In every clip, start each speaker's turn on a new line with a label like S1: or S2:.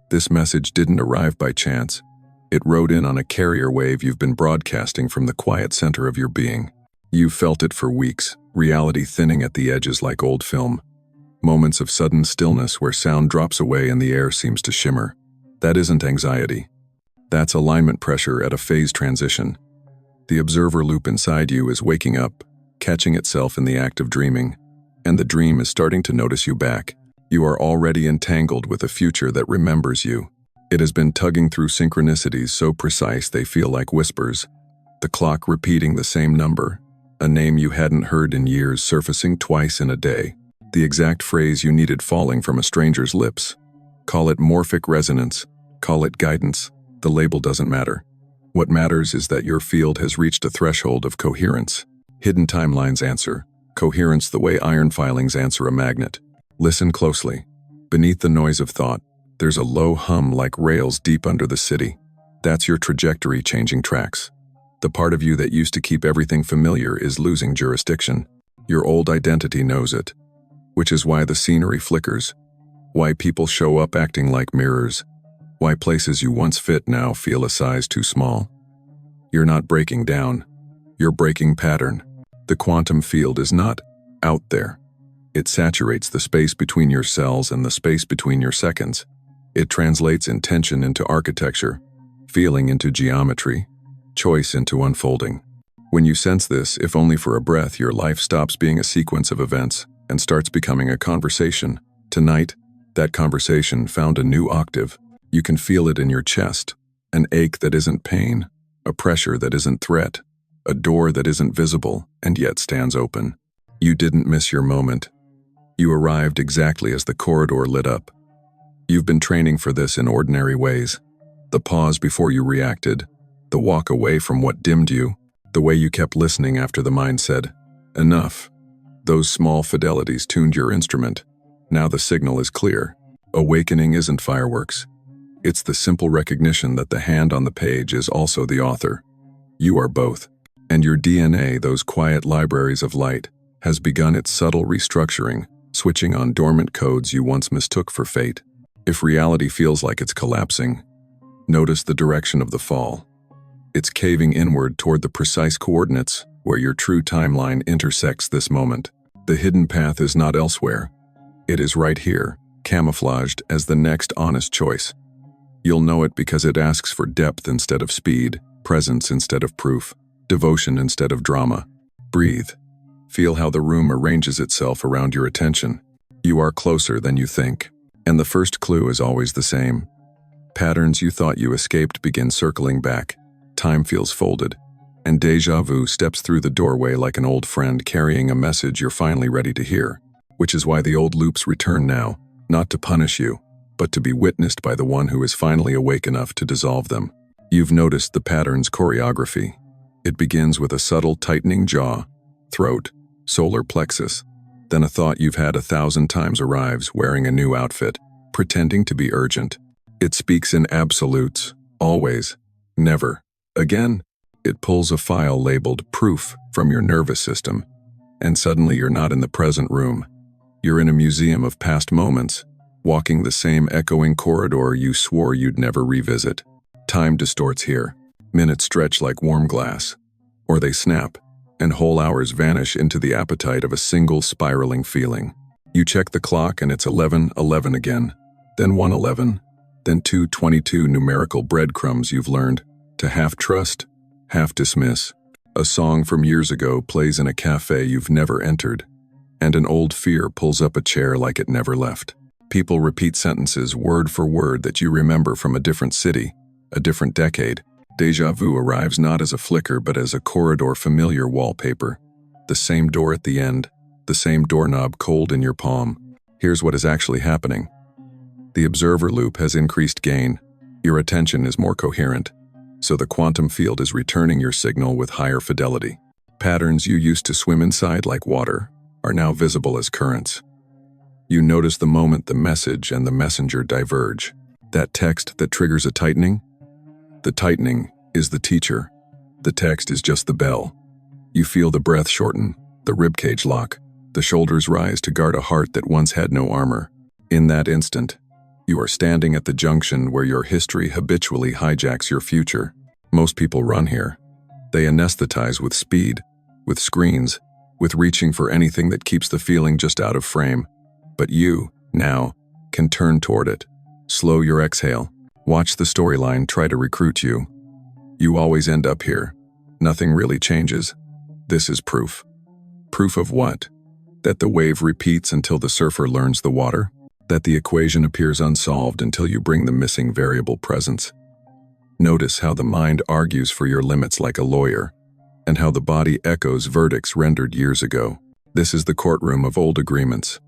S1: This message didn't arrive by chance. It rode in on a carrier wave you've been broadcasting from the quiet center of your being. You've felt it for weeks, reality thinning at the edges like old film. Moments of sudden stillness where sound drops away and the air seems to shimmer. That isn't anxiety. That's alignment pressure at a phase transition. The observer loop inside you is waking up, catching itself in the act of dreaming, and the dream is starting to notice you back. You are already entangled with a future that remembers you. It has been tugging through synchronicities so precise they feel like whispers. The clock repeating the same number, a name you hadn't heard in years surfacing twice in a day, the exact phrase you needed falling from a stranger's lips. Call it morphic resonance, call it guidance, the label doesn't matter. What matters is that your field has reached a threshold of coherence. Hidden timelines answer, coherence the way iron filings answer a magnet. Listen closely. Beneath the noise of thought, there's a low hum like rails deep under the city. That's your trajectory changing tracks. The part of you that used to keep everything familiar is losing jurisdiction. Your old identity knows it, which is why the scenery flickers, why people show up acting like mirrors, why places you once fit now feel a size too small. You're not breaking down, you're breaking pattern. The quantum field is not out there. It saturates the space between your cells and the space between your seconds. It translates intention into architecture, feeling into geometry, choice into unfolding. When you sense this, if only for a breath, your life stops being a sequence of events and starts becoming a conversation. Tonight, that conversation found a new octave. You can feel it in your chest, an ache that isn't pain, a pressure that isn't threat, a door that isn't visible and yet stands open. You didn't miss your moment. You arrived exactly as the corridor lit up. You've been training for this in ordinary ways. The pause before you reacted, the walk away from what dimmed you, the way you kept listening after the mind said, enough. Those small fidelities tuned your instrument. Now the signal is clear. Awakening isn't fireworks. It's the simple recognition that the hand on the page is also the author. You are both. And your DNA, those quiet libraries of light, has begun its subtle restructuring, switching on dormant codes you once mistook for fate. If reality feels like it's collapsing, notice the direction of the fall. It's caving inward toward the precise coordinates where your true timeline intersects this moment. The hidden path is not elsewhere. It is right here, camouflaged as the next honest choice. You'll know it because it asks for depth instead of speed, presence instead of proof, devotion instead of drama. Breathe. Feel how the room arranges itself around your attention. You are closer than you think. And the first clue is always the same. Patterns you thought you escaped begin circling back. Time feels folded, and déjà vu steps through the doorway like an old friend carrying a message you're finally ready to hear. Which is why the old loops return now, not to punish you, but to be witnessed by the one who is finally awake enough to dissolve them. You've noticed the pattern's choreography. It begins with a subtle tightening jaw, throat, solar plexus. Then a thought you've had 1,000 times arrives wearing a new outfit, pretending to be urgent. It speaks in absolutes, always, never, again. It pulls a file labeled proof from your nervous system, and suddenly you're not in the present room. You're in a museum of past moments, walking the same echoing corridor you swore you'd never revisit. Time distorts here. Minutes stretch like warm glass, or they snap, and whole hours vanish into the appetite of a single spiraling feeling. You check the clock and it's 11:11 again, then 1:11, then 2:22 numerical breadcrumbs you've learned to half trust, half dismiss. A song from years ago plays in a cafe you've never entered, and an old fear pulls up a chair like it never left. People repeat sentences word for word that you remember from a different city, a different decade. Déjà vu arrives not as a flicker but as a corridor familiar wallpaper. The same door at the end, the same doorknob cold in your palm. Here's what is actually happening. The observer loop has increased gain. Your attention is more coherent, so the quantum field is returning your signal with higher fidelity. Patterns you used to swim inside like water are now visible as currents. You notice the moment the message and the messenger diverge. That text that triggers a tightening? The tightening is the teacher. The text is just the bell. You feel the breath shorten, the ribcage lock, the shoulders rise to guard a heart that once had no armor. In that instant, You are standing at the junction where your history habitually hijacks your future. Most people run here. They anesthetize with speed, with screens, with reaching for anything that keeps the feeling just out of frame. But you, now, can turn toward it. Slow your exhale. Watch the storyline try to recruit you. You always end up here. Nothing really changes. This is proof. Proof of what? That the wave repeats until the surfer learns the water? That the equation appears unsolved until you bring the missing variable presence? Notice how the mind argues for your limits like a lawyer, and how the body echoes verdicts rendered years ago. This is the courtroom of old agreements.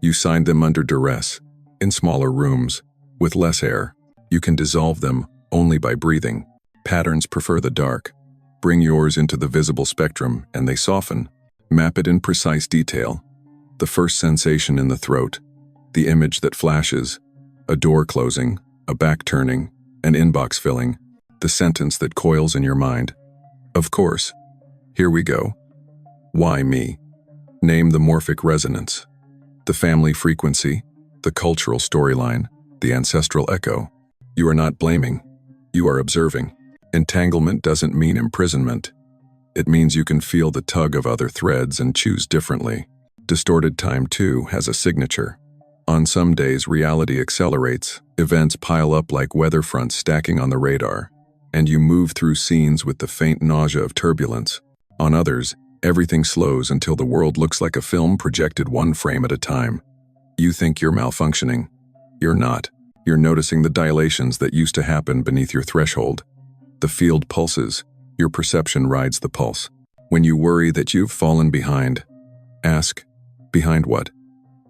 S1: You signed them under duress, in smaller rooms, with less air. You can dissolve them only by breathing. Patterns prefer the dark. Bring yours into the visible spectrum and they soften. Map it in precise detail. The first sensation in the throat, the image that flashes, a door closing, a back turning, an inbox filling, the sentence that coils in your mind. Of course. Here we go. Why me? Name the morphic resonance, the family frequency, the cultural storyline, the ancestral echo. You are not blaming. You are observing. Entanglement doesn't mean imprisonment. It means you can feel the tug of other threads and choose differently. Distorted time, too, has a signature. On some days, reality accelerates, events pile up like weather fronts stacking on the radar, and you move through scenes with the faint nausea of turbulence. On others, everything slows until the world looks like a film projected one frame at a time. You think you're malfunctioning. You're not. You're noticing the dilations that used to happen beneath your threshold. The field pulses. Your perception rides the pulse. When you worry that you've fallen behind, ask, behind what?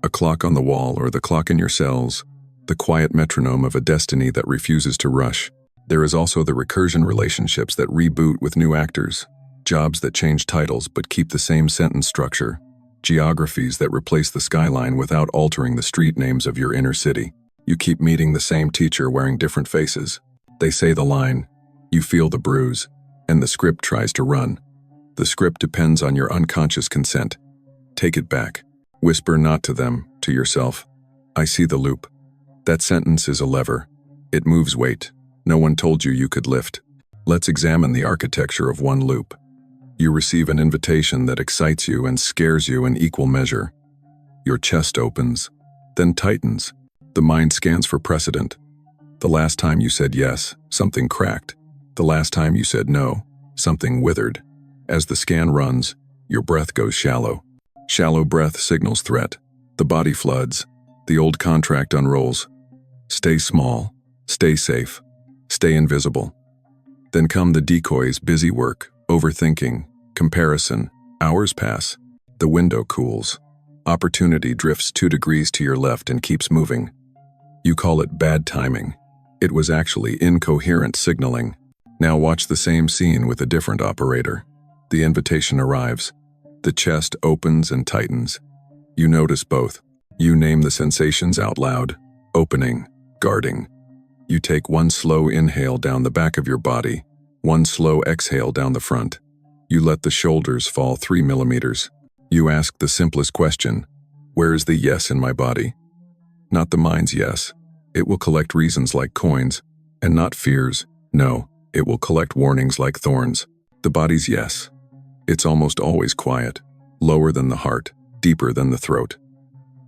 S1: A clock on the wall or the clock in your cells, the quiet metronome of a destiny that refuses to rush. There is also the recursion relationships that reboot with new actors, jobs that change titles but keep the same sentence structure, geographies that replace the skyline without altering the street names of your inner city. You keep meeting the same teacher wearing different faces. They say the line, you feel the bruise, and the script tries to run. The script depends on your unconscious consent. Take it back. Whisper not to them, to yourself. I see the loop. That sentence is a lever. It moves weight. No one told you you could lift. Let's examine the architecture of one loop. You receive an invitation that excites you and scares you in equal measure. Your chest opens, then tightens. The mind scans for precedent. The last time you said yes, something cracked. The last time you said no, something withered. As the scan runs, your breath goes shallow. Shallow breath signals threat. The body floods. The old contract unrolls. Stay small. Stay safe. Stay invisible. Then come the decoys, busy work, overthinking, comparison. Hours pass. The window cools. Opportunity drifts 2 degrees to your left and keeps moving. You call it bad timing. It was actually incoherent signaling. Now watch the same scene with a different operator. The invitation arrives. The chest opens and tightens. You notice both. You name the sensations out loud. Opening, guarding. You take one slow inhale down the back of your body, one slow exhale down the front. You let the shoulders fall 3 millimeters. You ask the simplest question, where is the yes in my body? Not the mind's yes. It will collect reasons like coins, and not fears. No, it will collect warnings like thorns. The body's yes. It's almost always quiet, lower than the heart, deeper than the throat.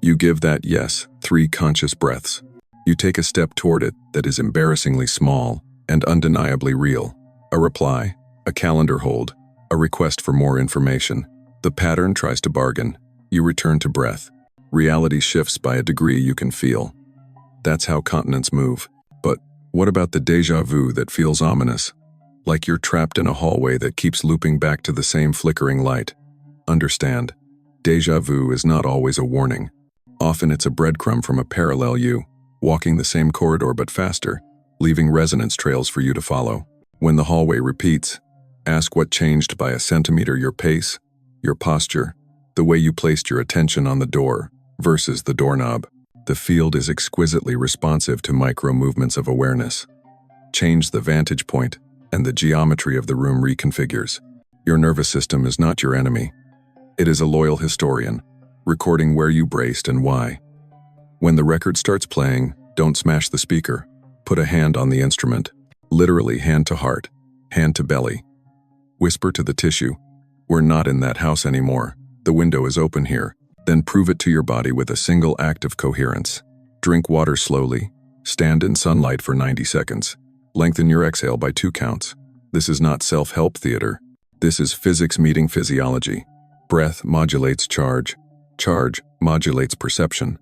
S1: You give that yes 3 conscious breaths. You take a step toward it that is embarrassingly small and undeniably real. A reply, a calendar hold, a request for more information. The pattern tries to bargain. You return to breath. Reality shifts by a degree you can feel. That's how continents move. But what about the déjà vu that feels ominous? Like you're trapped in a hallway that keeps looping back to the same flickering light. Understand, déjà vu is not always a warning. Often it's a breadcrumb from a parallel you, walking the same corridor but faster, leaving resonance trails for you to follow. When the hallway repeats, ask what changed by a centimeter: your pace, your posture, the way you placed your attention on the door versus the doorknob. The field is exquisitely responsive to micro-movements of awareness. Change the vantage point, and the geometry of the room reconfigures. Your nervous system is not your enemy. It is a loyal historian, recording where you braced and why. When the record starts playing, Don't smash the speaker. Put a hand on the instrument. Literally hand to heart, hand to belly. Whisper to the tissue, "We're not in that house anymore. The window is open here." Then prove it to your body with a single act of coherence. Drink water slowly. Stand in sunlight for 90 seconds. Lengthen your exhale by 2 counts. This is not self-help theater. This is physics meeting physiology. Breath modulates charge. Charge modulates perception.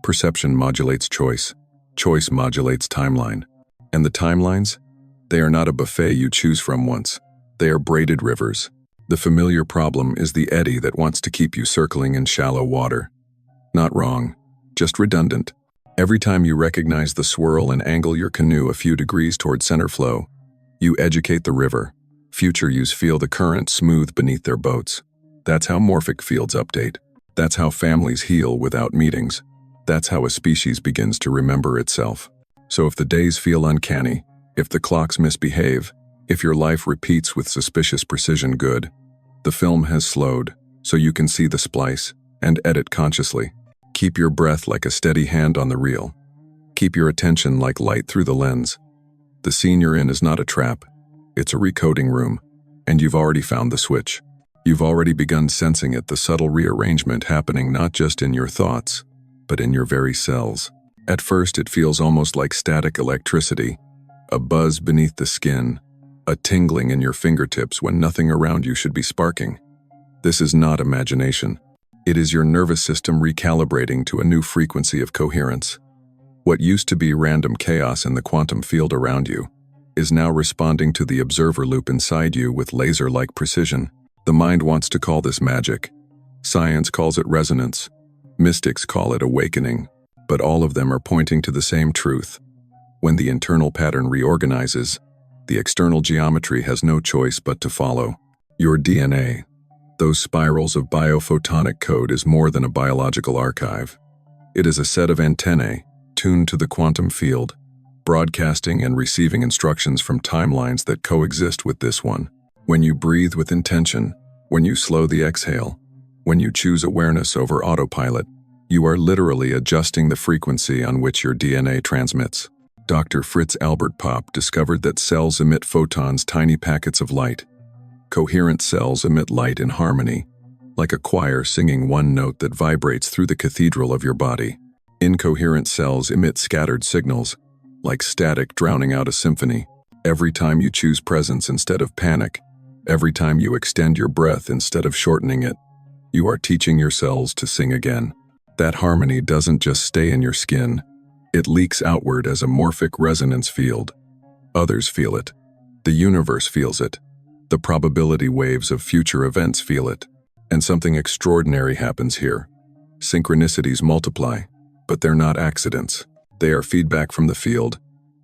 S1: Perception modulates choice. Choice modulates timeline. And the timelines? They are not a buffet you choose from once. They are braided rivers. The familiar problem is the eddy that wants to keep you circling in shallow water. Not wrong, just redundant. Every time you recognize the swirl and angle your canoe a few degrees toward center flow, you educate the river. Future yous feel the current smooth beneath their boats. That's how morphic fields update. That's how families heal without meetings. That's how a species begins to remember itself. So if the days feel uncanny, if the clocks misbehave, if your life repeats with suspicious precision, good. The film has slowed, so you can see the splice and edit consciously. Keep your breath like a steady hand on the reel. Keep your attention like light through the lens. The scene you're in is not a trap. It's a recoding room, and you've already found the switch. You've already begun sensing it, the subtle rearrangement happening not just in your thoughts, but in your very cells. At first, it feels almost like static electricity, a buzz beneath the skin, a tingling in your fingertips when nothing around you should be sparking. This is not imagination. It is your nervous system recalibrating to a new frequency of coherence. What used to be random chaos in the quantum field around you is now responding to the observer loop inside you with laser-like precision. The mind wants to call this magic. Science calls it resonance. Mystics call it awakening. But all of them are pointing to the same truth. When the internal pattern reorganizes, the external geometry has no choice but to follow. Your DNA, those spirals of biophotonic code, is more than a biological archive. It is a set of antennae tuned to the quantum field, broadcasting and receiving instructions from timelines that coexist with this one. When you breathe with intention, when you slow the exhale, when you choose awareness over autopilot, you are literally adjusting the frequency on which your DNA transmits. Dr. Fritz Albert Popp discovered that cells emit photons, tiny packets of light. Coherent cells emit light in harmony, like a choir singing one note that vibrates through the cathedral of your body. Incoherent cells emit scattered signals, like static drowning out a symphony. Every time you choose presence instead of panic, every time you extend your breath instead of shortening it, you are teaching your cells to sing again. That harmony doesn't just stay in your skin. It leaks outward as a morphic resonance field. Others feel it. The universe feels it. The probability waves of future events feel it. And something extraordinary happens here. Synchronicities multiply, but they're not accidents. They are feedback from the field,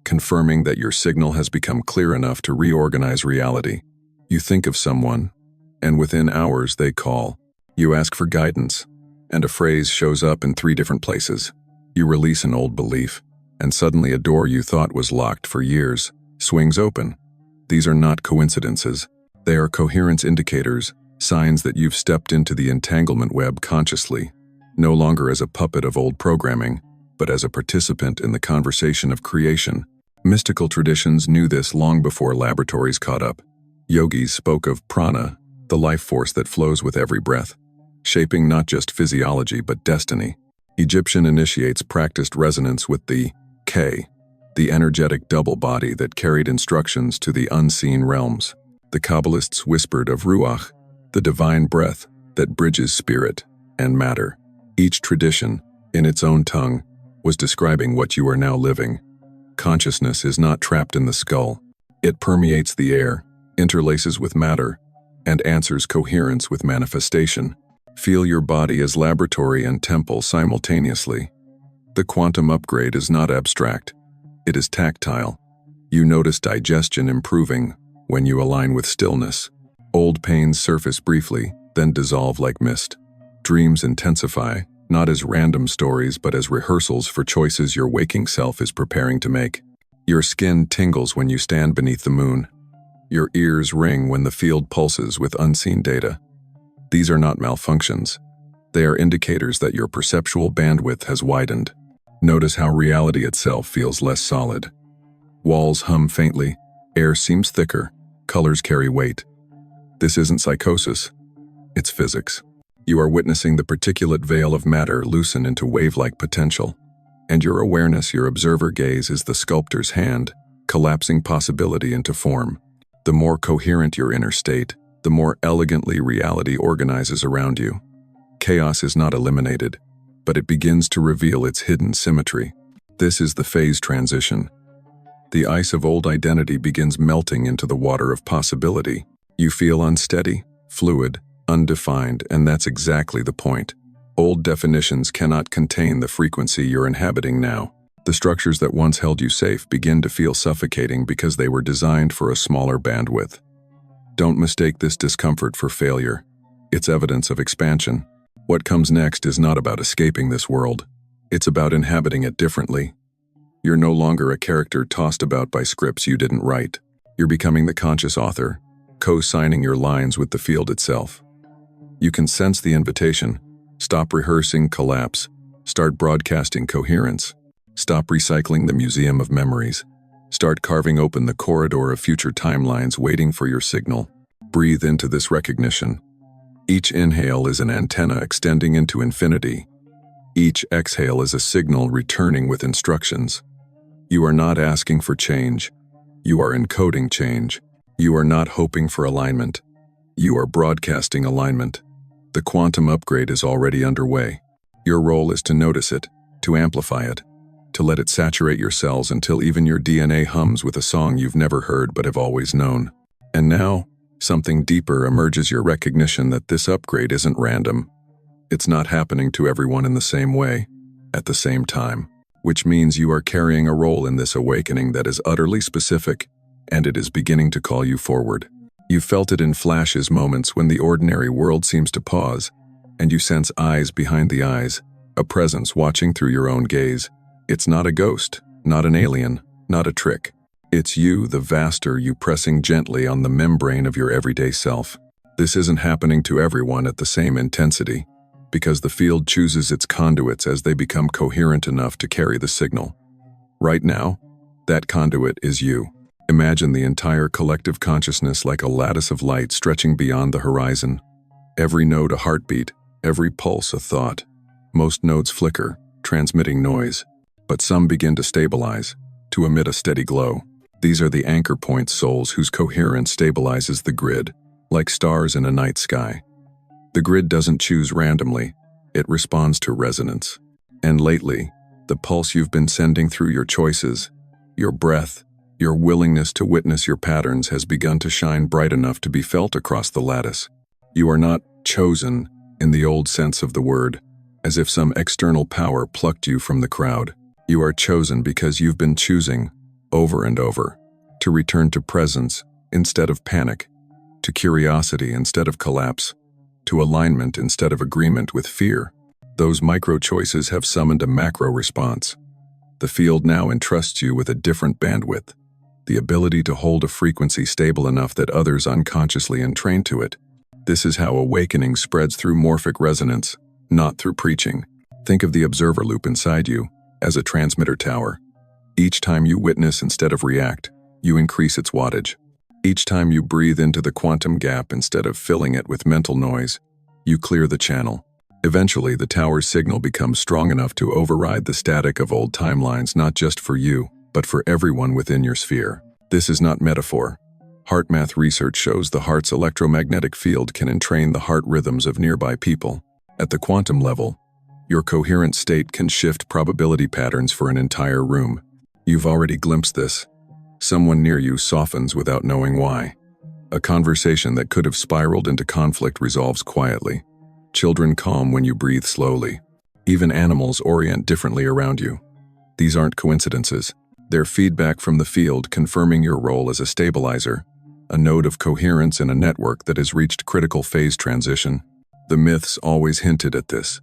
S1: confirming that your signal has become clear enough to reorganize reality. You think of someone, and within hours they call. You ask for guidance, and a phrase shows up in 3 different places. You release an old belief, and suddenly a door you thought was locked for years swings open. These are not coincidences. They are coherence indicators, signs that you've stepped into the entanglement web consciously, no longer as a puppet of old programming, but as a participant in the conversation of creation. Mystical traditions knew this long before laboratories caught up. Yogis spoke of prana, the life force that flows with every breath, shaping not just physiology but destiny. Egyptian initiates practiced resonance with the K, the energetic double body that carried instructions to the unseen realms. The Kabbalists whispered of ruach, the divine breath that bridges spirit and matter. Each tradition, in its own tongue, was describing what you are now living. Consciousness is not trapped in the skull. It permeates the air, interlaces with matter, and answers coherence with manifestation. Feel your body as laboratory and temple simultaneously. The quantum upgrade is not abstract. It is tactile. You notice digestion improving when you align with stillness. Old pains surface briefly, then dissolve like mist. Dreams intensify, not as random stories but as rehearsals for choices your waking self is preparing to make. Your skin tingles when you stand beneath the moon. Your ears ring when the field pulses with unseen data. These are not malfunctions. They are indicators that your perceptual bandwidth has widened. Notice how reality itself feels less solid. Walls hum faintly, air seems thicker, colors carry weight. This isn't psychosis, it's physics. You are witnessing the particulate veil of matter loosen into wave-like potential. And your awareness, your observer gaze, is the sculptor's hand, collapsing possibility into form. The more coherent your inner state, the more elegantly reality organizes around you. Chaos is not eliminated, but it begins to reveal its hidden symmetry. This is the phase transition. The ice of old identity begins melting into the water of possibility. You feel unsteady, fluid, undefined, and that's exactly the point. Old definitions cannot contain the frequency you're inhabiting now. The structures that once held you safe begin to feel suffocating because they were designed for a smaller bandwidth. Don't mistake this discomfort for failure. It's evidence of expansion. What comes next is not about escaping this world. It's about inhabiting it differently. You're no longer a character tossed about by scripts you didn't write. You're becoming the conscious author, co-signing your lines with the field itself. You can sense the invitation. Stop rehearsing collapse. Start broadcasting coherence. Stop recycling the museum of memories. Start carving open the corridor of future timelines waiting for your signal. Breathe into this recognition. Each inhale is an antenna extending into infinity. Each exhale is a signal returning with instructions. You are not asking for change. You are encoding change. You are not hoping for alignment. You are broadcasting alignment. The quantum upgrade is already underway. Your role is to notice it, to amplify it, to let it saturate your cells until even your DNA hums with a song you've never heard but have always known. And now, something deeper emerges, your recognition that this upgrade isn't random. It's not happening to everyone in the same way, at the same time, which means you are carrying a role in this awakening that is utterly specific, and it is beginning to call you forward. You felt it in flashes, moments when the ordinary world seems to pause, and you sense eyes behind the eyes, a presence watching through your own gaze. It's not a ghost, not an alien, not a trick. It's you, the vaster you, pressing gently on the membrane of your everyday self. This isn't happening to everyone at the same intensity, because the field chooses its conduits as they become coherent enough to carry the signal. Right now, that conduit is you. Imagine the entire collective consciousness like a lattice of light stretching beyond the horizon. Every note a heartbeat, every pulse a thought. Most nodes flicker, transmitting noise, but some begin to stabilize, to emit a steady glow. These are the anchor point souls whose coherence stabilizes the grid, like stars in a night sky. The grid doesn't choose randomly, it responds to resonance. And lately, the pulse you've been sending through your choices, your breath, your willingness to witness your patterns has begun to shine bright enough to be felt across the lattice. You are not chosen in the old sense of the word, as if some external power plucked you from the crowd. You are chosen because you've been choosing, over and over, to return to presence instead of panic, to curiosity instead of collapse, to alignment instead of agreement with fear. Those micro-choices have summoned a macro response. The field now entrusts you with a different bandwidth, the ability to hold a frequency stable enough that others unconsciously entrain to it. This is how awakening spreads through morphic resonance, not through preaching. Think of the observer loop inside you as a transmitter tower. Each time you witness instead of react, you increase its wattage. Each time you breathe into the quantum gap instead of filling it with mental noise, you clear the channel. Eventually, the tower's signal becomes strong enough to override the static of old timelines, not just for you, but for everyone within your sphere. This is not metaphor. Heart math research shows the heart's electromagnetic field can entrain the heart rhythms of nearby people. At the quantum level, your coherent state can shift probability patterns for an entire room. You've already glimpsed this. Someone near you softens without knowing why. A conversation that could have spiraled into conflict resolves quietly. Children calm when you breathe slowly. Even animals orient differently around you. These aren't coincidences. They're feedback from the field confirming your role as a stabilizer, a node of coherence in a network that has reached critical phase transition. The myths always hinted at this.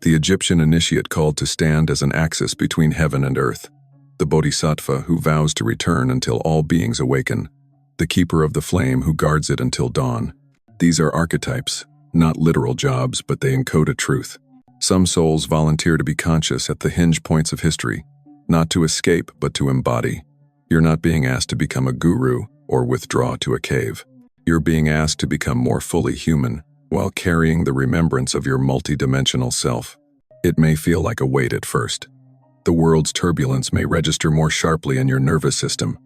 S1: The Egyptian initiate called to stand as an axis between heaven and earth. The bodhisattva who vows to return until all beings awaken. The keeper of the flame who guards it until dawn. These are archetypes, not literal jobs, but they encode a truth. Some souls volunteer to be conscious at the hinge points of history, not to escape but to embody. You're not being asked to become a guru or withdraw to a cave. You're being asked to become more fully human while carrying the remembrance of your multidimensional self. It may feel like a weight at first. The world's turbulence may register more sharply in your nervous system.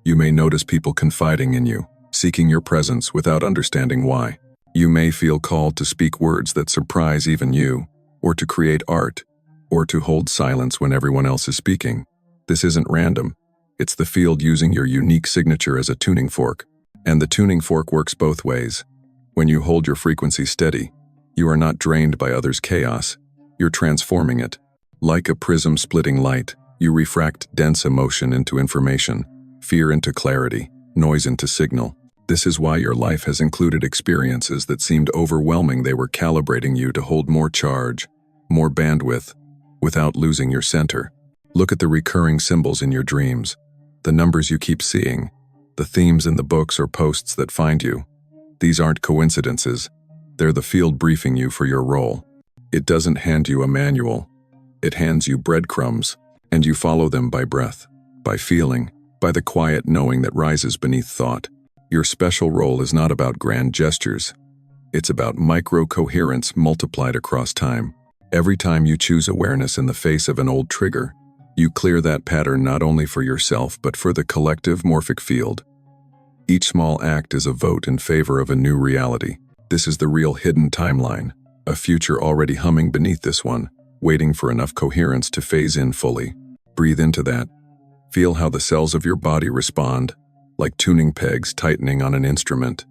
S1: You may notice people confiding in you, seeking your presence without understanding why. You may feel called to speak words that surprise even you, or to create art, or to hold silence when everyone else is speaking. This isn't random. It's the field using your unique signature as a tuning fork. And the tuning fork works both ways. When you hold your frequency steady, you are not drained by others' chaos. You're transforming it. Like a prism splitting light, you refract dense emotion into information, fear into clarity, noise into signal. This is why your life has included experiences that seemed overwhelming. They were calibrating you to hold more charge, more bandwidth, without losing your center. Look at the recurring symbols in your dreams, the numbers you keep seeing, the themes in the books or posts that find you. These aren't coincidences. They're the field briefing you for your role. It doesn't hand you a manual. It hands you breadcrumbs, and you follow them by breath, by feeling, by the quiet knowing that rises beneath thought. Your special role is not about grand gestures. It's about micro-coherence multiplied across time. Every time you choose awareness in the face of an old trigger, you clear that pattern not only for yourself but for the collective morphic field. Each small act is a vote in favor of a new reality. This is the real hidden timeline, a future already humming beneath this one, waiting for enough coherence to phase in fully. Breathe into that. Feel how the cells of your body respond, like tuning pegs tightening on an instrument.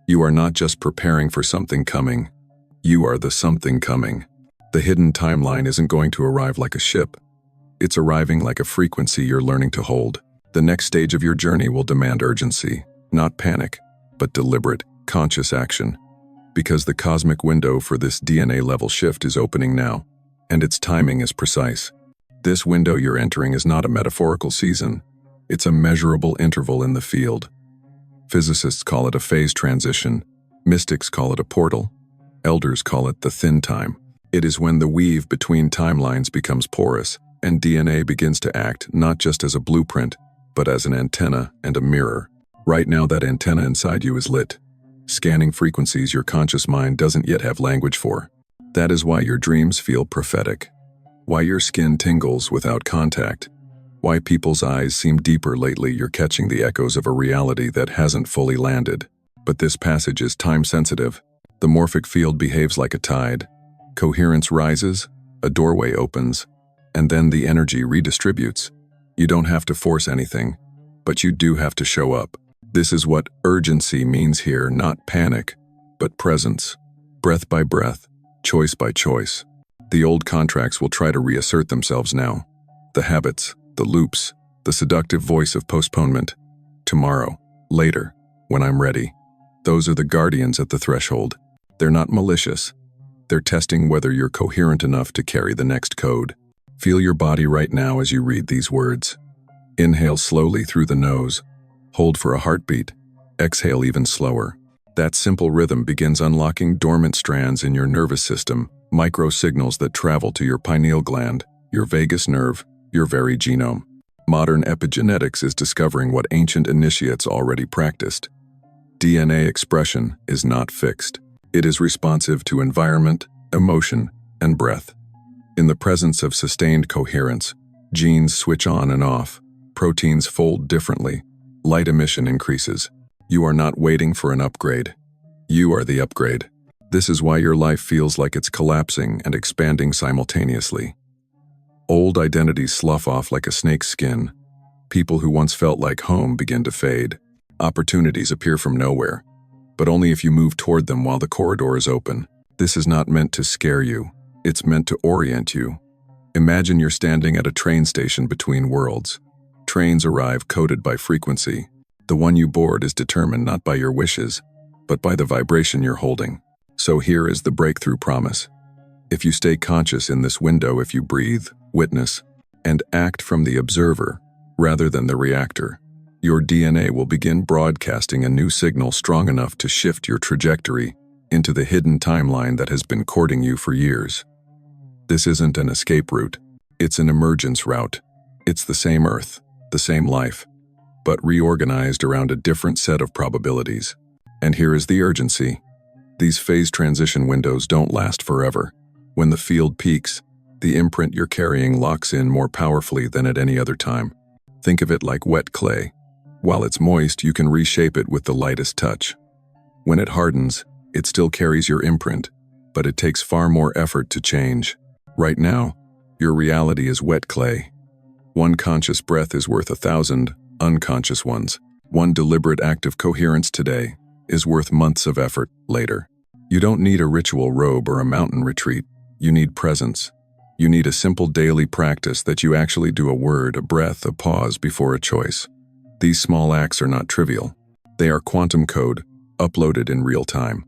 S1: You are not just preparing for something coming. You are the something coming. The hidden timeline isn't going to arrive like a ship. It's arriving like a frequency you're learning to hold. The next stage of your journey will demand urgency, not panic, but deliberate, conscious action. Because the cosmic window for this DNA-level shift is opening now, and its timing is precise. This window you're entering is not a metaphorical season. It's a measurable interval in the field. Physicists call it a phase transition. Mystics call it a portal. Elders call it the thin time. It is when the weave between timelines becomes porous, and DNA begins to act not just as a blueprint, but as an antenna and a mirror. Right now that antenna inside you is lit, scanning frequencies your conscious mind doesn't yet have language for. That is why your dreams feel prophetic, why your skin tingles without contact, why people's eyes seem deeper lately. You're catching the echoes of a reality that hasn't fully landed. But this passage is time-sensitive. The morphic field behaves like a tide. Coherence rises, a doorway opens, and then the energy redistributes. You don't have to force anything, but you do have to show up. This is what urgency means here, not panic, but presence. Breath by breath, choice by choice. The old contracts will try to reassert themselves now. The habits, the loops, the seductive voice of postponement. Tomorrow, later, when I'm ready. Those are the guardians at the threshold. They're not malicious. They're testing whether you're coherent enough to carry the next code. Feel your body right now as you read these words. Inhale slowly through the nose. Hold for a heartbeat. Exhale even slower. That simple rhythm begins unlocking dormant strands in your nervous system, micro signals that travel to your pineal gland, your vagus nerve, your very genome. Modern epigenetics is discovering what ancient initiates already practiced. DNA expression is not fixed. It is responsive to environment, emotion, and breath. In the presence of sustained coherence, genes switch on and off, proteins fold differently, light emission increases. You are not waiting for an upgrade. You are the upgrade. This is why your life feels like it's collapsing and expanding simultaneously. Old identities slough off like a snake's skin. People who once felt like home begin to fade. Opportunities appear from nowhere, but only if you move toward them while the corridor is open. This is not meant to scare you. It's meant to orient you. Imagine you're standing at a train station between worlds. Trains arrive coded by frequency. The one you board is determined not by your wishes, but by the vibration you're holding. So here is the breakthrough promise. If you stay conscious in this window, if you breathe, witness, and act from the observer rather than the reactor, your DNA will begin broadcasting a new signal strong enough to shift your trajectory into the hidden timeline that has been courting you for years. This isn't an escape route. It's an emergence route. It's the same Earth, the same life, but reorganized around a different set of probabilities. And here is the urgency. These phase transition windows don't last forever. When the field peaks, the imprint you're carrying locks in more powerfully than at any other time. Think of it like wet clay. While it's moist, you can reshape it with the lightest touch. When it hardens, it still carries your imprint, but it takes far more effort to change. Right now, your reality is wet clay. One conscious breath is worth 1,000 unconscious ones. One deliberate act of coherence today is worth months of effort later. You don't need a ritual robe or a mountain retreat. You need presence. You need a simple daily practice that you actually do a word, a breath, a pause before a choice. These small acts are not trivial. They are quantum code, uploaded in real time.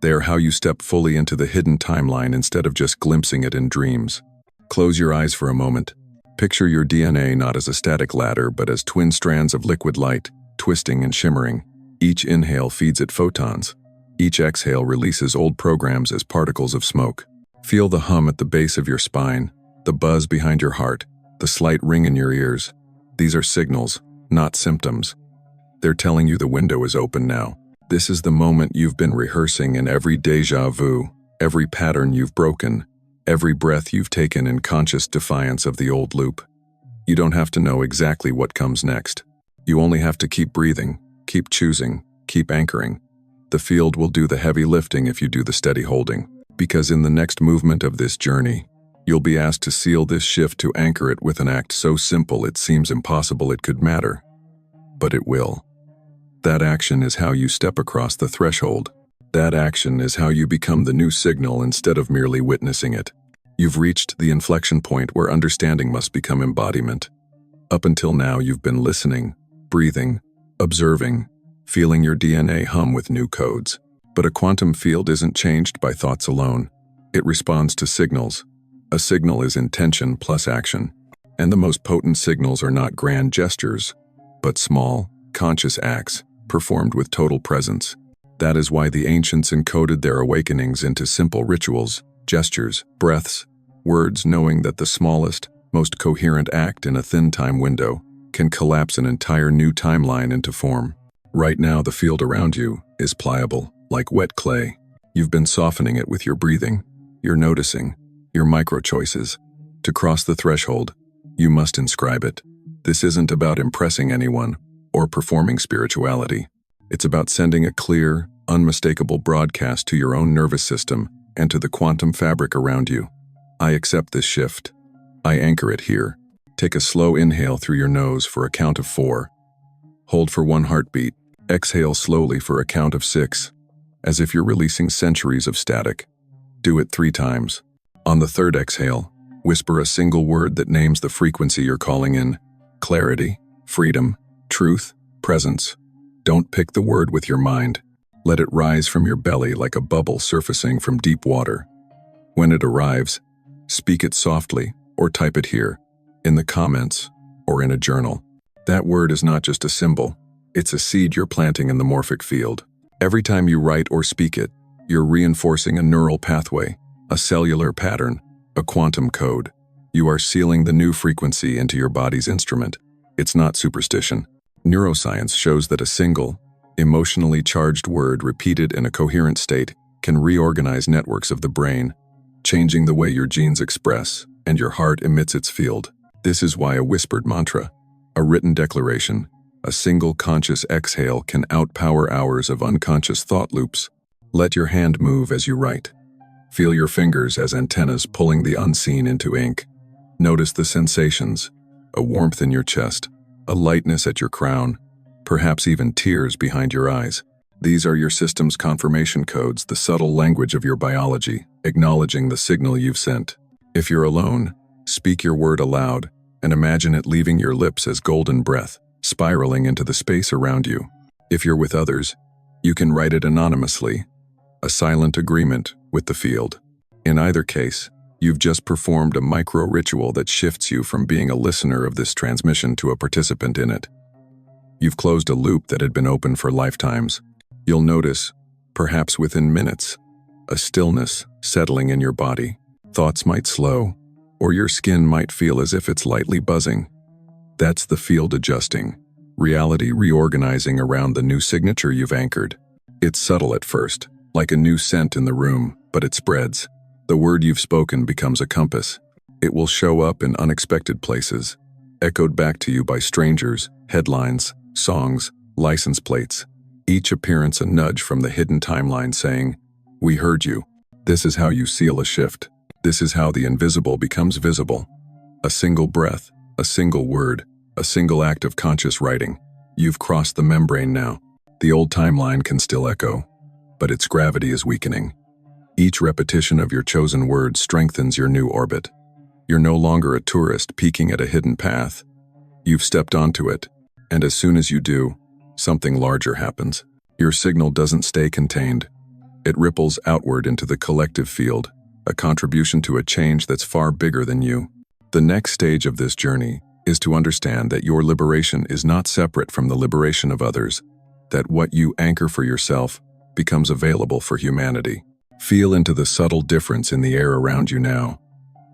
S1: They are how you step fully into the hidden timeline instead of just glimpsing it in dreams. Close your eyes for a moment. Picture your DNA not as a static ladder, but as twin strands of liquid light, twisting and shimmering. Each inhale feeds it photons. Each exhale releases old programs as particles of smoke. Feel the hum at the base of your spine, the buzz behind your heart, the slight ring in your ears. These are signals, not symptoms. They're telling you the window is open now. This is the moment you've been rehearsing, in every déjà vu, every pattern you've broken, every breath you've taken in conscious defiance of the old loop. You don't have to know exactly what comes next. You only have to keep breathing, keep choosing, keep anchoring. The field will do the heavy lifting if you do the steady holding. Because in the next movement of this journey, you'll be asked to seal this shift, to anchor it with an act so simple it seems impossible it could matter. But it will. That action is how you step across the threshold. That action is how you become the new signal instead of merely witnessing it. You've reached the inflection point where understanding must become embodiment. Up until now, you've been listening, breathing, observing, feeling your DNA hum with new codes. But a quantum field isn't changed by thoughts alone. It responds to signals. A signal is intention plus action. And the most potent signals are not grand gestures, but small, conscious acts, performed with total presence. That is why the ancients encoded their awakenings into simple rituals, gestures, breaths, words, knowing that the smallest, most coherent act in a thin time window can collapse an entire new timeline into form. Right now, the field around you is pliable, like wet clay. You've been softening it with your breathing, your noticing, your micro-choices. To cross the threshold, you must inscribe it. This isn't about impressing anyone or performing spirituality. It's about sending a clear, unmistakable broadcast to your own nervous system and to the quantum fabric around you. I accept this shift. I anchor it here. Take a slow inhale through your nose for a count of 4. Hold for 1 heartbeat. Exhale slowly for a count of 6. As if you're releasing centuries of static. Do it 3 times. On the 3rd exhale, whisper a single word that names the frequency you're calling in. Clarity, freedom, truth, presence. Don't pick the word with your mind. Let it rise from your belly like a bubble surfacing from deep water. When it arrives, speak it softly or type it here, in the comments or in a journal. That word is not just a symbol. It's a seed you're planting in the morphic field. Every time you write or speak it, you're reinforcing a neural pathway, a cellular pattern, a quantum code. You are sealing the new frequency into your body's instrument. It's not superstition. Neuroscience shows that a single, emotionally charged word repeated in a coherent state can reorganize networks of the brain, changing the way your genes express and your heart emits its field. This is why a whispered mantra, a written declaration, a single conscious exhale can outpower hours of unconscious thought loops. Let your hand move as you write. Feel your fingers as antennas pulling the unseen into ink. Notice the sensations, a warmth in your chest, a lightness at your crown, perhaps even tears behind your eyes. These are your system's confirmation codes, the subtle language of your biology, acknowledging the signal you've sent. If you're alone, speak your word aloud and imagine it leaving your lips as golden breath, spiraling into the space around you. If you're with others, you can write it anonymously, a silent agreement with the field. In either case, you've just performed a micro-ritual that shifts you from being a listener of this transmission to a participant in it. You've closed a loop that had been open for lifetimes. You'll notice, perhaps within minutes, a stillness settling in your body. Thoughts might slow, or your skin might feel as if it's lightly buzzing. That's the field adjusting, reality reorganizing around the new signature you've anchored. It's subtle at first, like a new scent in the room, but it spreads. The word you've spoken becomes a compass. It will show up in unexpected places, echoed back to you by strangers, headlines, songs, license plates. Each appearance a nudge from the hidden timeline saying, "We heard you." This is how you seal a shift. This is how the invisible becomes visible. A single breath, a single word, a single act of conscious writing. You've crossed the membrane now. The old timeline can still echo, but its gravity is weakening. Each repetition of your chosen word strengthens your new orbit. You're no longer a tourist peeking at a hidden path. You've stepped onto it, and as soon as you do, something larger happens. Your signal doesn't stay contained. It ripples outward into the collective field, a contribution to a change that's far bigger than you. The next stage of this journey is to understand that your liberation is not separate from the liberation of others, that what you anchor for yourself becomes available for humanity. Feel into the subtle difference in the air around you now.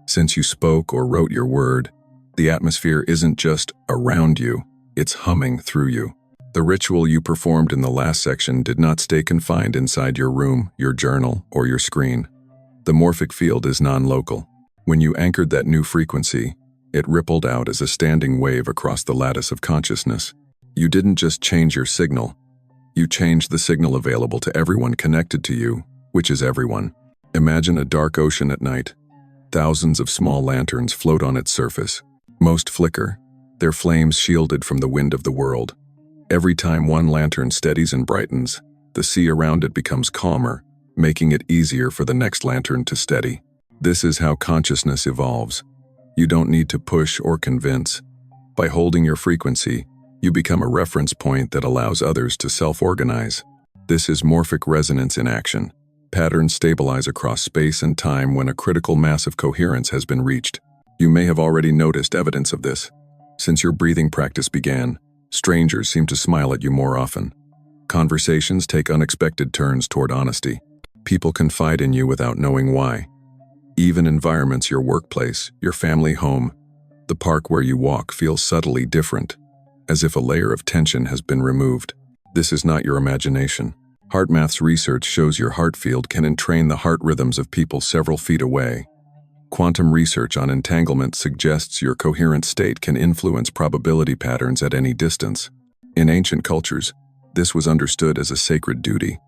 S1: Since you spoke or wrote your word, the atmosphere isn't just around you, it's humming through you. The ritual you performed in the last section did not stay confined inside your room, your journal, or your screen. The morphic field is non-local. When you anchored that new frequency, it rippled out as a standing wave across the lattice of consciousness. You didn't just change your signal, you changed the signal available to everyone connected to you, which is everyone. Imagine a dark ocean at night. Thousands of small lanterns float on its surface. Most flicker, their flames shielded from the wind of the world. Every time one lantern steadies and brightens, the sea around it becomes calmer, making it easier for the next lantern to steady. This is how consciousness evolves. You don't need to push or convince. By holding your frequency, you become a reference point that allows others to self-organize. This is morphic resonance in action. Patterns stabilize across space and time when a critical mass of coherence has been reached. You may have already noticed evidence of this. Since your breathing practice began, strangers seem to smile at you more often. Conversations take unexpected turns toward honesty. People confide in you without knowing why. Even environments, your workplace, your family home, the park where you walk feels subtly different, as if a layer of tension has been removed. This is not your imagination. HeartMath's research shows your heart field can entrain the heart rhythms of people several feet away. Quantum research on entanglement suggests your coherent state can influence probability patterns at any distance. In ancient cultures, this was understood as a sacred duty.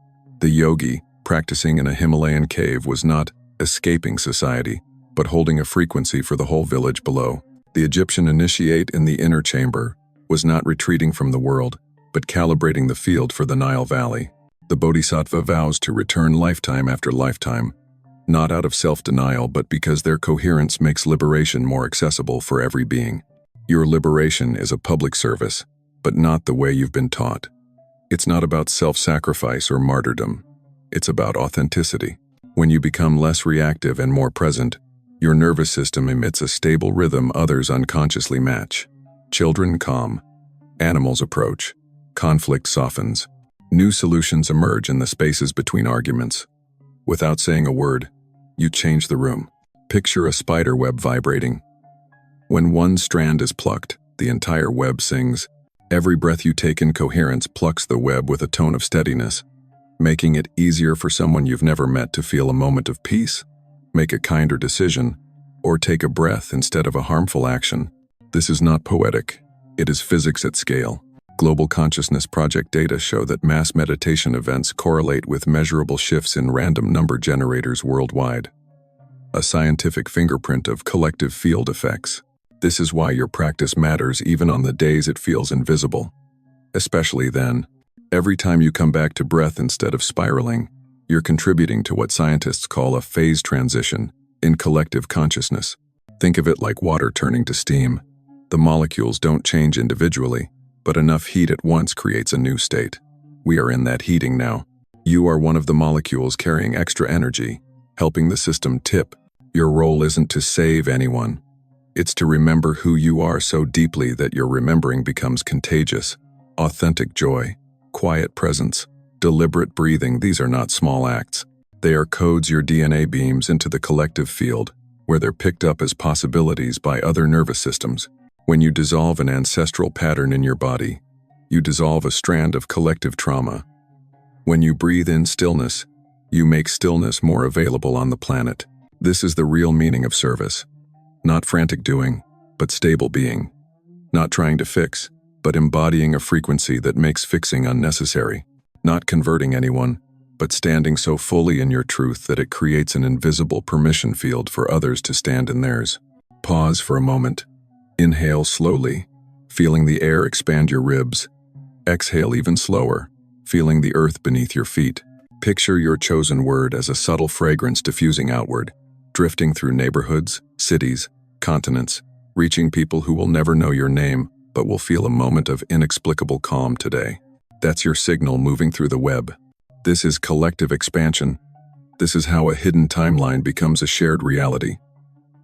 S1: The yogi, practicing in a Himalayan cave, was not escaping society, but holding a frequency for the whole village below. The Egyptian initiate in the inner chamber was not retreating from the world, but calibrating the field for the Nile Valley. The bodhisattva vows to return lifetime after lifetime, not out of self-denial, but because their coherence makes liberation more accessible for every being. Your liberation is a public service, but not the way you've been taught. It's not about self-sacrifice or martyrdom. It's about authenticity. When you become less reactive and more present, your nervous system emits a stable rhythm others unconsciously match. Children calm. Animals approach. Conflict softens. New solutions emerge in the spaces between arguments. Without saying a word, you change the room. Picture a spider web vibrating. When one strand is plucked, the entire web sings. Every breath you take in coherence plucks the web with a tone of steadiness, making it easier for someone you've never met to feel a moment of peace, make a kinder decision, or take a breath instead of a harmful action. This is not poetic. It is physics at scale. Global Consciousness Project data show that mass meditation events correlate with measurable shifts in random number generators worldwide. A scientific fingerprint of collective field effects. This is why your practice matters even on the days it feels invisible. Especially then, every time you come back to breath instead of spiraling, you're contributing to what scientists call a phase transition in collective consciousness. Think of it like water turning to steam. The molecules don't change individually, but enough heat at once creates a new state. We are in that heating now. You are one of the molecules carrying extra energy, helping the system tip. Your role isn't to save anyone. It's to remember who you are so deeply that your remembering becomes contagious. Authentic joy, quiet presence, deliberate breathing, these are not small acts. They are codes your DNA beams into the collective field, where they're picked up as possibilities by other nervous systems. When you dissolve an ancestral pattern in your body, you dissolve a strand of collective trauma. When you breathe in stillness, you make stillness more available on the planet. This is the real meaning of service. Not frantic doing, but stable being. Not trying to fix, but embodying a frequency that makes fixing unnecessary. Not converting anyone, but standing so fully in your truth that it creates an invisible permission field for others to stand in theirs. Pause for a moment. Inhale slowly, feeling the air expand your ribs. Exhale even slower, feeling the earth beneath your feet. Picture your chosen word as a subtle fragrance diffusing outward, drifting through neighborhoods, cities, continents, reaching people who will never know your name, but will feel a moment of inexplicable calm today. That's your signal moving through the web. This is collective expansion. This is how a hidden timeline becomes a shared reality.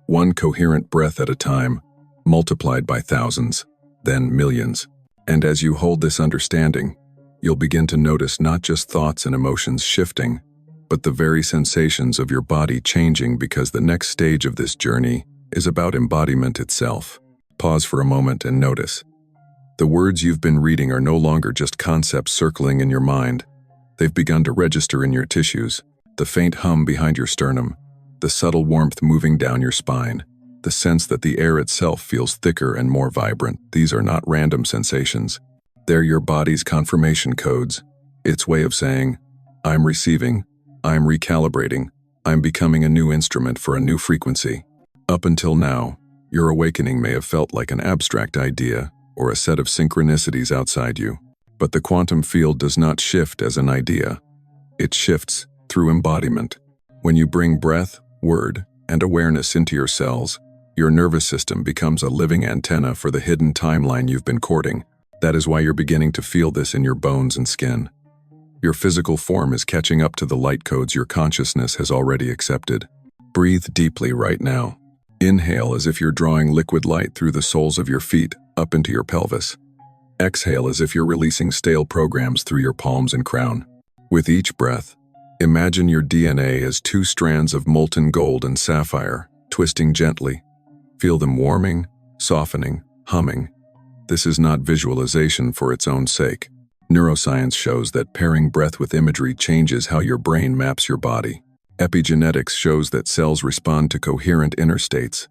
S1: One coherent breath at a time, multiplied by thousands, then millions. And as you hold this understanding, you'll begin to notice not just thoughts and emotions shifting, but the very sensations of your body changing, because the next stage of this journey is about embodiment itself. Pause for a moment and notice. The words you've been reading are no longer just concepts circling in your mind. They've begun to register in your tissues, the faint hum behind your sternum, the subtle warmth moving down your spine, the sense that the air itself feels thicker and more vibrant. These are not random sensations. They're your body's confirmation codes, its way of saying, I'm receiving, I'm recalibrating, I'm becoming a new instrument for a new frequency. Up until now, your awakening may have felt like an abstract idea or a set of synchronicities outside you. But the quantum field does not shift as an idea. It shifts through embodiment. When you bring breath, word, and awareness into your cells, your nervous system becomes a living antenna for the hidden timeline you've been courting. That is why you're beginning to feel this in your bones and skin. Your physical form is catching up to the light codes your consciousness has already accepted. Breathe deeply right now. Inhale as if you're drawing liquid light through the soles of your feet up into your pelvis. Exhale as if you're releasing stale programs through your palms and crown. With each breath, imagine your DNA as two strands of molten gold and sapphire, twisting gently. Feel them warming, softening, humming. This is not visualization for its own sake. Neuroscience shows that pairing breath with imagery changes how your brain maps your body. Epigenetics shows that cells respond to coherent inner states.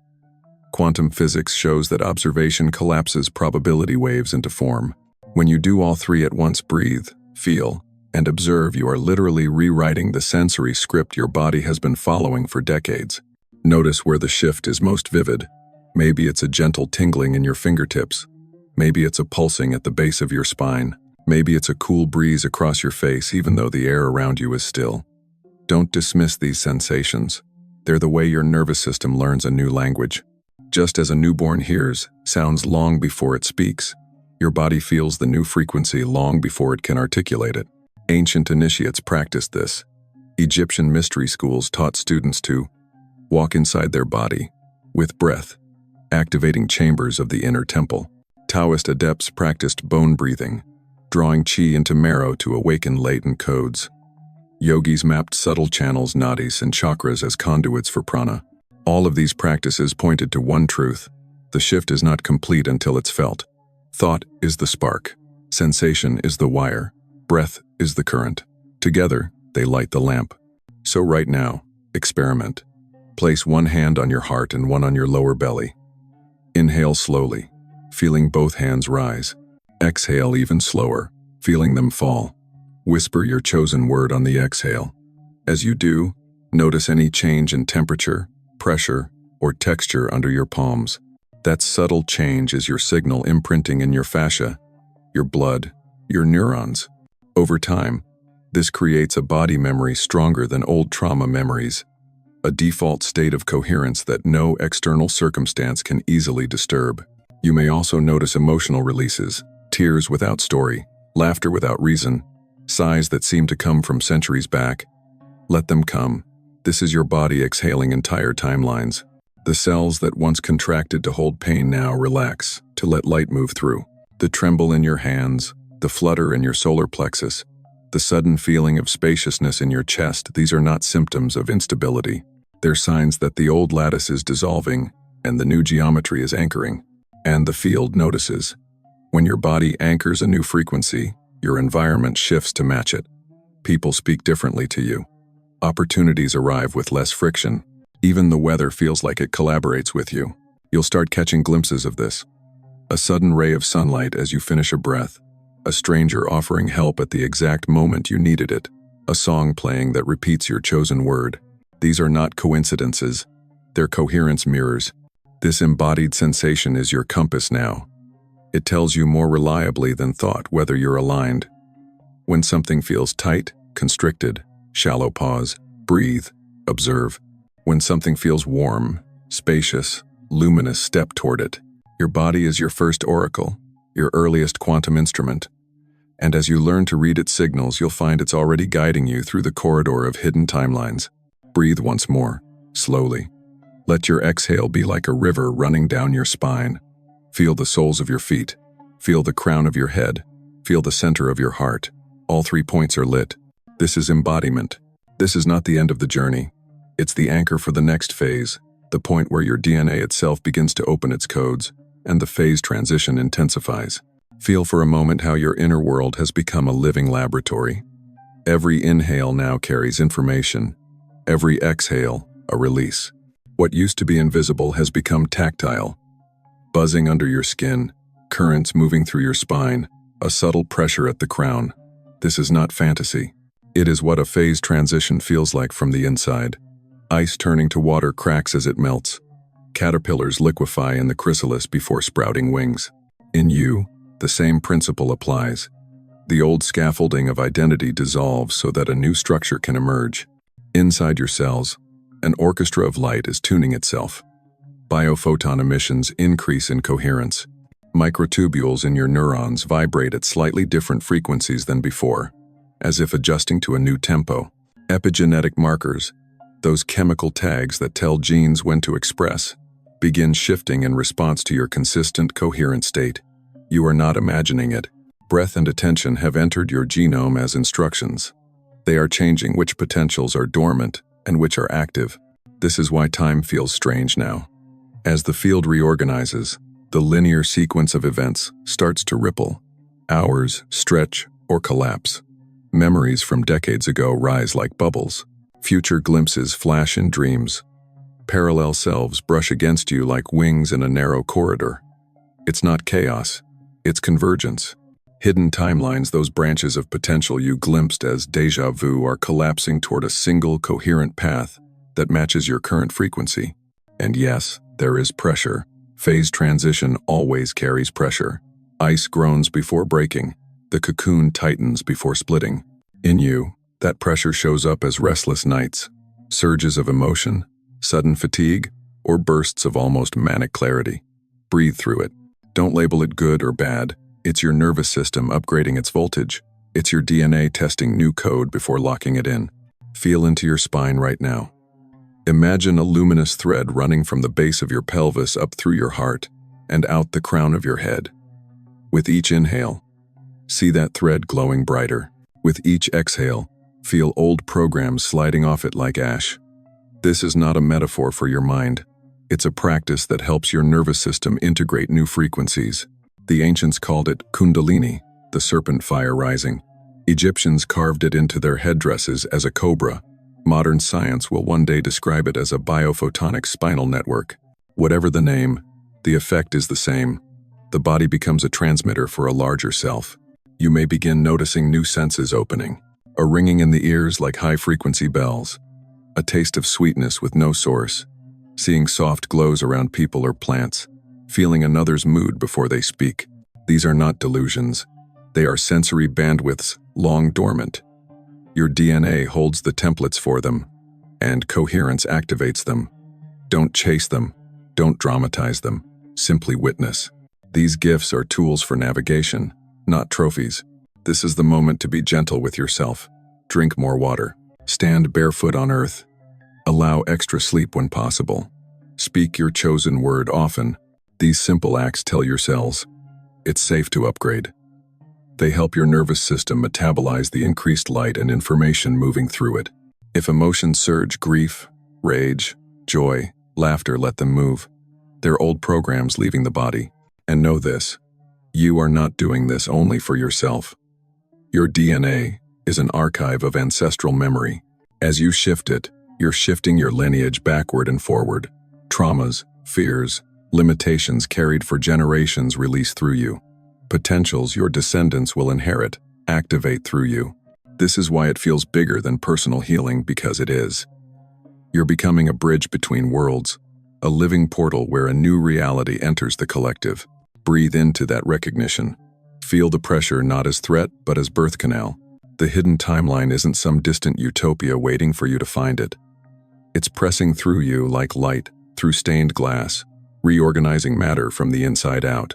S1: Quantum physics shows that observation collapses probability waves into form. When you do all three at once, breathe, feel, and observe, you are literally rewriting the sensory script your body has been following for decades. Notice where the shift is most vivid. Maybe it's a gentle tingling in your fingertips. Maybe it's a pulsing at the base of your spine. Maybe it's a cool breeze across your face even though the air around you is still. Don't dismiss these sensations. They're the way your nervous system learns a new language. Just as a newborn hears sounds long before it speaks, your body feels the new frequency long before it can articulate it. Ancient initiates practiced this. Egyptian mystery schools taught students to walk inside their body, with breath, activating chambers of the inner temple. Taoist adepts practiced bone breathing, drawing qi into marrow to awaken latent codes. Yogis mapped subtle channels, nadis, and chakras as conduits for prana. All of these practices pointed to one truth: the shift is not complete until it's felt. Thought is the spark. Sensation is the wire. Breath is the current. Together, they light the lamp. So right now, experiment. Place one hand on your heart and one on your lower belly. Inhale slowly, feeling both hands rise. Exhale even slower, feeling them fall. Whisper your chosen word on the exhale. As you do, notice any change in temperature, pressure, or texture under your palms. That subtle change is your signal imprinting in your fascia, your blood, your neurons. Over time, this creates a body memory stronger than old trauma memories, a default state of coherence that no external circumstance can easily disturb. You may also notice emotional releases, tears without story, laughter without reason, sighs that seem to come from centuries back. Let them come. This is your body exhaling entire timelines. The cells that once contracted to hold pain now relax, to let light move through. The tremble in your hands, the flutter in your solar plexus, the sudden feeling of spaciousness in your chest, these are not symptoms of instability. They're signs that the old lattice is dissolving and the new geometry is anchoring. And the field notices. When your body anchors a new frequency, your environment shifts to match it. People speak differently to you. Opportunities arrive with less friction. Even the weather feels like it collaborates with you. You'll start catching glimpses of this. A sudden ray of sunlight as you finish a breath. A stranger offering help at the exact moment you needed it. A song playing that repeats your chosen word. These are not coincidences. They're coherence mirrors. This embodied sensation is your compass now. It tells you more reliably than thought whether you're aligned. When something feels tight, constricted, shallow pause, breathe, observe. When something feels warm, spacious, luminous, step toward it. Your body is your first oracle, your earliest quantum instrument. And as you learn to read its signals, you'll find it's already guiding you through the corridor of hidden timelines. Breathe once more, slowly. Let your exhale be like a river running down your spine. Feel the soles of your feet. Feel the crown of your head. Feel the center of your heart. All 3 points are lit. This is embodiment. This is not the end of the journey. It's the anchor for the next phase, the point where your DNA itself begins to open its codes, and the phase transition intensifies. Feel for a moment how your inner world has become a living laboratory. Every inhale now carries information. Every exhale, a release. What used to be invisible has become tactile. Buzzing under your skin, currents moving through your spine, a subtle pressure at the crown. This is not fantasy. It is what a phase transition feels like from the inside. Ice turning to water cracks as it melts. Caterpillars liquefy in the chrysalis before sprouting wings. In you, the same principle applies. The old scaffolding of identity dissolves so that a new structure can emerge. Inside your cells, an orchestra of light is tuning itself. Biophoton emissions increase in coherence. Microtubules in your neurons vibrate at slightly different frequencies than before, as if adjusting to a new tempo. Epigenetic markers, those chemical tags that tell genes when to express, begin shifting in response to your consistent, coherent state. You are not imagining it. Breath and attention have entered your genome as instructions. They are changing which potentials are dormant and which are active. This is why time feels strange now. As the field reorganizes, the linear sequence of events starts to ripple. Hours stretch or collapse. Memories from decades ago rise like bubbles. Future glimpses flash in dreams. Parallel selves brush against you like wings in a narrow corridor. It's not chaos, it's convergence. Hidden timelines, those branches of potential you glimpsed as déjà vu, are collapsing toward a single coherent path that matches your current frequency. And yes, there is pressure. Phase transition always carries pressure. Ice groans before breaking. The cocoon tightens before splitting. In you, that pressure shows up as restless nights, surges of emotion, sudden fatigue, or bursts of almost manic clarity. Breathe through it. Don't label it good or bad. It's your nervous system upgrading its voltage. It's your DNA testing new code before locking it in. Feel into your spine right now. Imagine a luminous thread running from the base of your pelvis up through your heart and out the crown of your head. With each inhale, see that thread glowing brighter. With each exhale, feel old programs sliding off it like ash. This is not a metaphor for your mind. It's a practice that helps your nervous system integrate new frequencies. The ancients called it kundalini, the serpent fire rising. Egyptians carved it into their headdresses as a cobra. Modern science will one day describe it as a biophotonic spinal network. Whatever the name, the effect is the same. The body becomes a transmitter for a larger self. You may begin noticing new senses opening. A ringing in the ears like high-frequency bells. A taste of sweetness with no source. Seeing soft glows around people or plants. Feeling another's mood before they speak. These are not delusions. They are sensory bandwidths long dormant. Your DNA holds the templates for them, and coherence activates them. Don't chase them. Don't dramatize them. Simply witness. These gifts are tools for navigation, not trophies. This is the moment to be gentle with yourself. Drink more water. Stand barefoot on earth. Allow extra sleep when possible. Speak your chosen word often. These simple acts tell your cells, it's safe to upgrade. They help your nervous system metabolize the increased light and information moving through it. If emotions surge, grief, Rage, joy, laughter, let them move. They're old programs leaving the body. And know this, you are not doing this only for yourself. Your DNA is an archive of ancestral memory. As you shift it, you're shifting your lineage backward and forward. Traumas, fears, limitations carried for generations release through you. Potentials your descendants will inherit, activate through you. This is why it feels bigger than personal healing, because it is. You're becoming a bridge between worlds, a living portal where a new reality enters the collective. Breathe into that recognition. Feel the pressure not as threat, but as birth canal. The hidden timeline isn't some distant utopia waiting for you to find it. It's pressing through you like light, through stained glass, reorganizing matter from the inside out.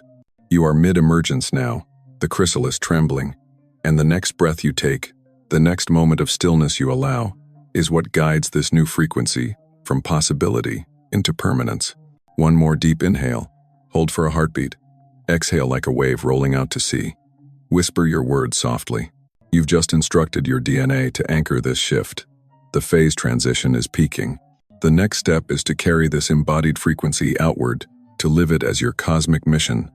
S1: You are mid-emergence now, the chrysalis trembling, and the next breath you take, the next moment of stillness you allow, is what guides this new frequency from possibility into permanence. One more deep inhale. Hold for a heartbeat. Exhale like a wave rolling out to sea. Whisper your words softly. You've just instructed your DNA to anchor this shift. The phase transition is peaking. The next step is to carry this embodied frequency outward, to live it as your cosmic mission,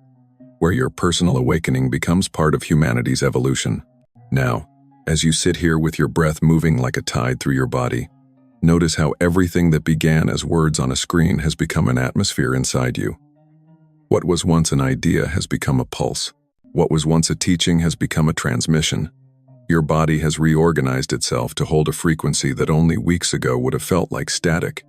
S1: where your personal awakening becomes part of humanity's evolution. Now, as you sit here with your breath moving like a tide through your body, notice how everything that began as words on a screen has become an atmosphere inside you. What was once an idea has become a pulse. What was once a teaching has become a transmission. Your body has reorganized itself to hold a frequency that only weeks ago would have felt like static.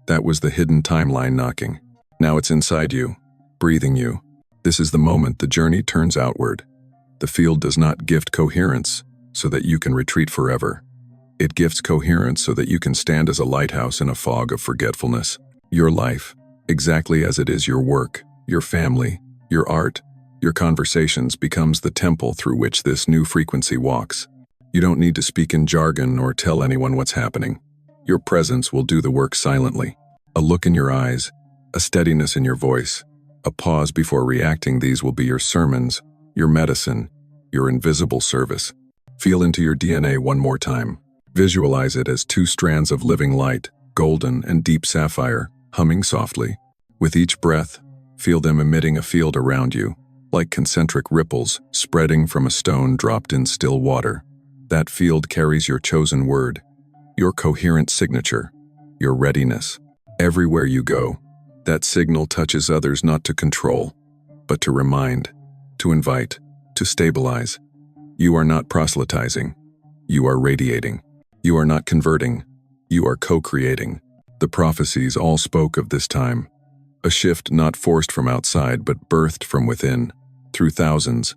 S1: That was the hidden timeline knocking. Now it's inside you, breathing you. This is the moment the journey turns outward. The field does not gift coherence so that you can retreat forever. It gifts coherence so that you can stand as a lighthouse in a fog of forgetfulness. Your life, exactly as it is your work, your family, your art, your conversations, becomes the temple through which this new frequency walks. You don't need to speak in jargon or tell anyone what's happening. Your presence will do the work silently. A look in your eyes, a steadiness in your voice, a pause before reacting, these will be your sermons, your medicine, your invisible service. Feel into your DNA one more time. Visualize it as two strands of living light, golden and deep sapphire, humming softly. With each breath, feel them emitting a field around you, like concentric ripples spreading from a stone dropped in still water. That field carries your chosen word, your coherent signature, your readiness. Everywhere you go, that signal touches others not to control, but to remind, to invite, to stabilize. You are not proselytizing. You are radiating. You are not converting. You are co-creating. The prophecies all spoke of this time. A shift not forced from outside but birthed from within, through thousands,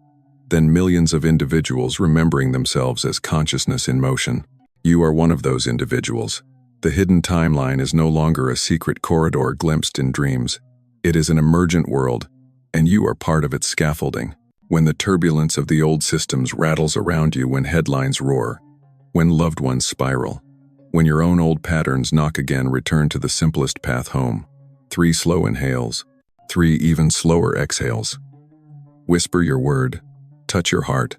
S1: then millions of individuals remembering themselves as consciousness in motion. You are one of those individuals. The hidden timeline is no longer a secret corridor glimpsed in dreams. It is an emergent world, and you are part of its scaffolding. When the turbulence of the old systems rattles around you, when headlines roar, when loved ones spiral, when your own old patterns knock again, return to the simplest path home. 3 slow inhales, 3 even slower exhales. Whisper your word, touch your heart.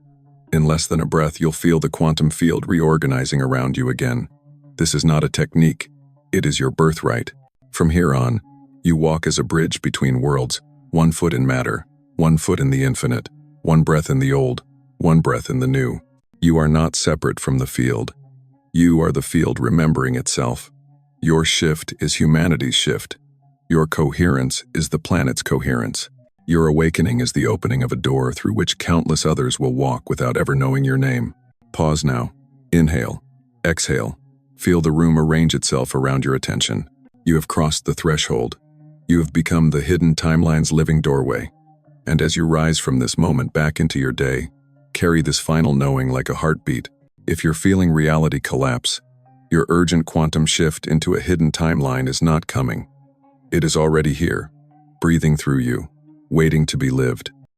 S1: In less than a breath, you'll feel the quantum field reorganizing around you again. This is not a technique, it is your birthright. From here on, you walk as a bridge between worlds, 1 foot in matter, 1 foot in the infinite, 1 breath in the old, 1 breath in the new. You are not separate from the field. You are the field remembering itself. Your shift is humanity's shift. Your coherence is the planet's coherence. Your awakening is the opening of a door through which countless others will walk without ever knowing your name. Pause now. Inhale. Exhale. Feel the room arrange itself around your attention. You have crossed the threshold. You have become the hidden timeline's living doorway. And as you rise from this moment back into your day, carry this final knowing like a heartbeat. If you're feeling reality collapse, your urgent quantum shift into a hidden timeline is not coming. It is already here, breathing through you, waiting to be lived.